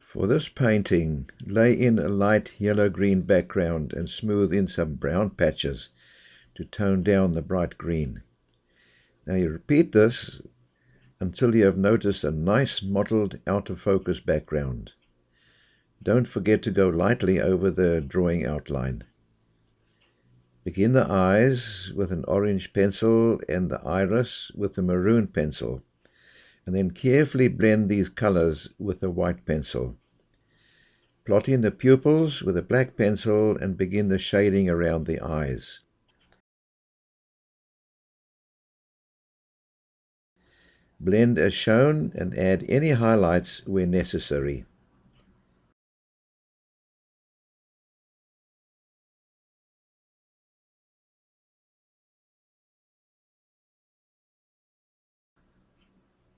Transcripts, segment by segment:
For this painting, lay in a light yellow-green background and smooth in some brown patches to tone down the bright green. Now you repeat this until you have noticed a nice mottled out-of-focus background. Don't forget to go lightly over the drawing outline. Begin the eyes with an orange pencil and the iris with a maroon pencil, and then carefully blend these colors with a white pencil. Plot in the pupils with a black pencil and begin the shading around the eyes. Blend as shown and add any highlights where necessary.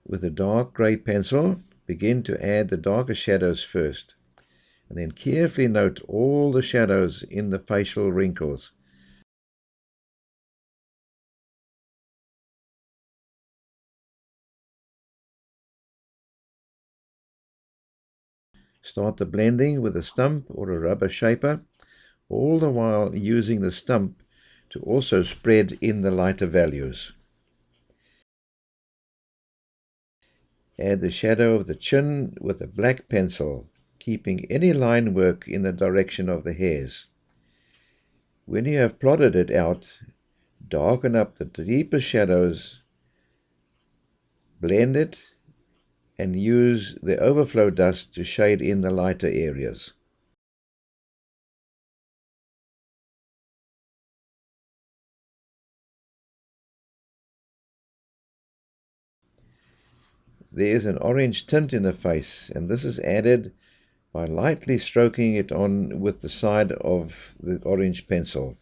With a dark grey pencil, begin to add the darker shadows first, and then carefully note all the shadows in the facial wrinkles. Start the blending with a stump or a rubber shaper, all the while using the stump to also spread in the lighter values. Add the shadow of the chin with a black pencil, keeping any line work in the direction of the hairs. When you have plotted it out, darken up the deeper shadows, blend it, and use the overflow dust to shade in the lighter areas. There is an orange tint in the face, and this is added by lightly stroking it on with the side of the orange pencil.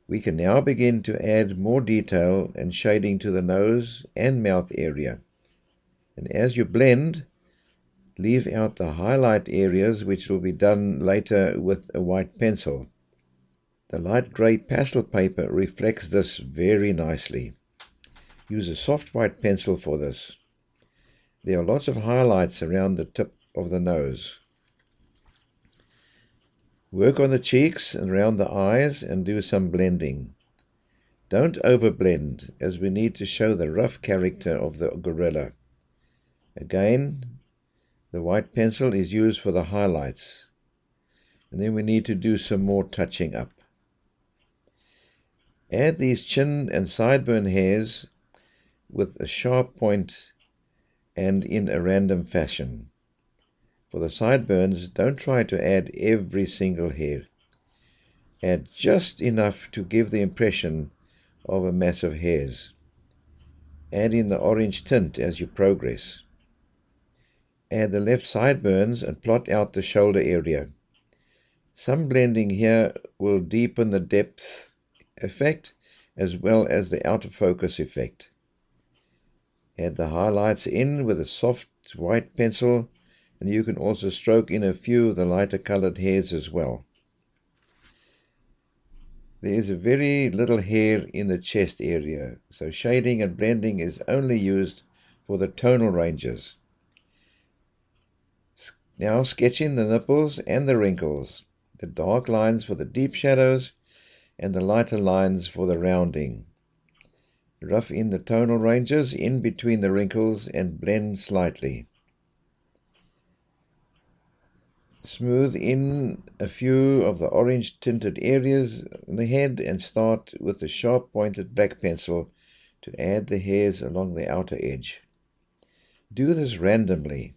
We can now begin to add more detail and shading to the nose and mouth area. And as you blend, leave out the highlight areas, which will be done later with a white pencil. The light grey pastel paper reflects this very nicely. Use a soft white pencil for this. There are lots of highlights around the tip of the nose. Work on the cheeks and around the eyes and do some blending. Don't overblend, as we need to show the rough character of the gorilla. Again, the white pencil is used for the highlights. And then we need to do some more touching up. Add these chin and sideburn hairs with a sharp point and in a random fashion. For the sideburns, don't try to add every single hair. Add just enough to give the impression of a mass of hairs. Add in the orange tint as you progress. Add the left sideburns and plot out the shoulder area. Some blending here will deepen the depth effect as well as the out of focus effect. Add the highlights in with a soft white pencil, and you can also stroke in a few of the lighter colored hairs as well. There is a very little hair in the chest area, so shading and blending is only used for the tonal ranges. Now sketch in the nipples and the wrinkles, the dark lines for the deep shadows and the lighter lines for the rounding. Rough in the tonal ranges in between the wrinkles and blend slightly. Smooth in a few of the orange tinted areas in the head and start with the sharp pointed black pencil to add the hairs along the outer edge. Do this randomly.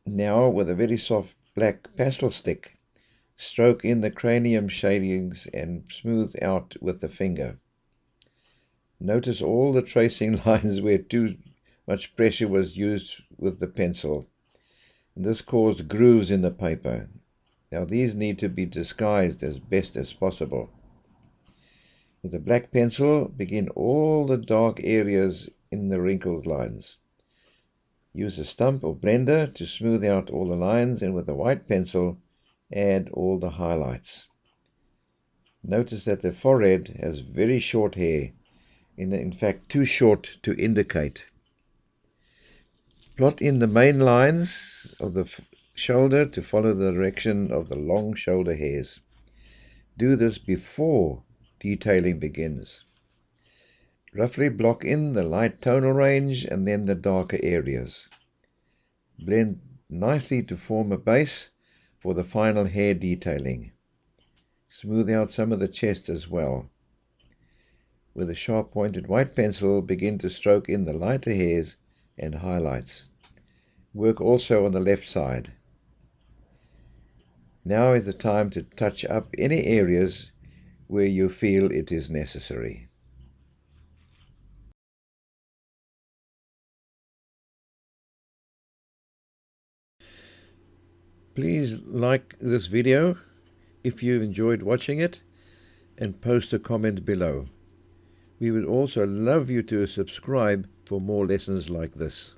Now with a very soft black pastel stick, stroke in the cranium shadings and smooth out with the finger. Notice all the tracing lines where too much pressure was used with the pencil. And this caused grooves in the paper. Now these need to be disguised as best as possible. With a black pencil, begin all the dark areas in the wrinkles lines. Use a stump or blender to smooth out all the lines, and with a white pencil, add all the highlights. Notice that the forehead has very short hair, in fact too short to indicate. Plot in the main lines of the shoulder to follow the direction of the long shoulder hairs. Do this before detailing begins. Roughly block in the light tonal range and then the darker areas. Blend nicely to form a base for the final hair detailing. Smooth out some of the chest as well. With a sharp pointed white pencil, begin to stroke in the lighter hairs and highlights. Work also on the left side. Now is the time to touch up any areas where you feel it is necessary. Please like this video if you've enjoyed watching it, and post a comment below. We would also love you to subscribe for more lessons like this.